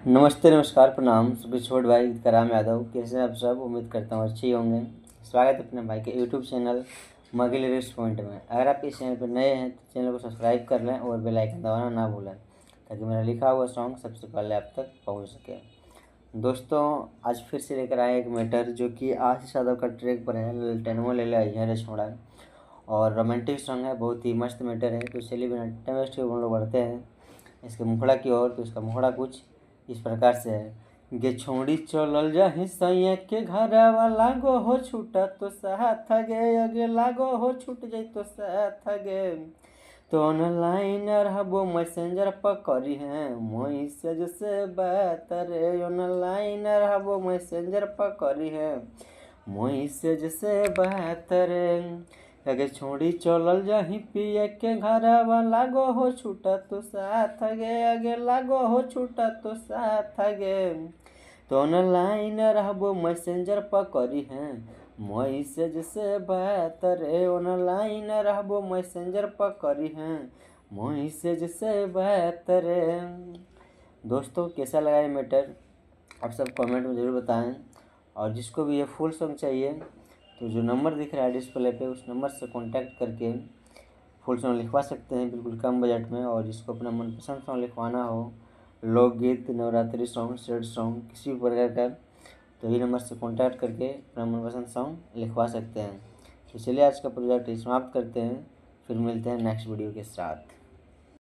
नमस्ते, नमस्कार, प्रणाम सभी छोट भाई कराम यादव। कैसे हैं आप सब? उम्मीद करता हूँ अच्छे ही होंगे। स्वागत है अपने भाई के यूट्यूब चैनल मगी लिरिक्स पॉइंट में। अगर आप इस चैनल पर नए हैं तो चैनल को सब्सक्राइब कर लें और बेल आइकन दबाना ना भूलें ताकि मेरा लिखा हुआ सॉन्ग सबसे पहले आप तक पहुँच सके। दोस्तों, आज फिर से लेकर आए एक मैटर जो कि आशीष यादव का ट्रैक पर है, टेनमो ले ले आई है छोड़ा और रोमांटिक सॉन्ग है, बहुत ही मस्त मैटर है। तो चलिए बिना टाइम वेस्ट के हम लोग बढ़ते हैं इसके मुखड़ा की ओर। तो इसका मुखड़ा कुछ इस प्रकार से है। गे छोड़ी चलल जाहि सैया के घरवा लागो हो छूटा तो साथ गे, अगे लागो हो छूट जाई तो साथ गे। तो ऑनलाइन रहबो मैसेंजर पर करी है मैसेज से बात रे। ऑनलाइन रहबो मैसेंजर पर करी है मैसेज से बात रे। अगे छोड़ी चलल जाही पिए के घरवा लागो हो छूटा तो साथ गे, अगे लागो हो छूटा तो साथ गे। तो ऑनलाइन रहबो मैसेंजर पर करी है मैसेज से बात रे। ऑनलाइन रहबो मैसेंजर पर करी है मैसेज से बात रे। दोस्तों, कैसा लगा ये मैटर आप सब कमेंट में ज़रूर बताएं। और जिसको भी ये फुल सॉन्ग चाहिए तो जो नंबर दिख रहा है डिस्प्ले पे उस नंबर से कांटेक्ट करके फुल सॉन्ग लिखवा सकते हैं बिल्कुल कम बजट में। और जिसको अपना मनपसंद सॉन्ग लिखवाना हो, लोकगीत, नवरात्रि सॉन्ग, सैड सॉन्ग, किसी भी प्रकार का, तो ये नंबर से कांटेक्ट करके अपना मनपसंद सॉन्ग लिखवा सकते हैं। तो चलिए आज का प्रोजेक्ट समाप्त करते हैं, फिर मिलते हैं नेक्स्ट वीडियो के साथ।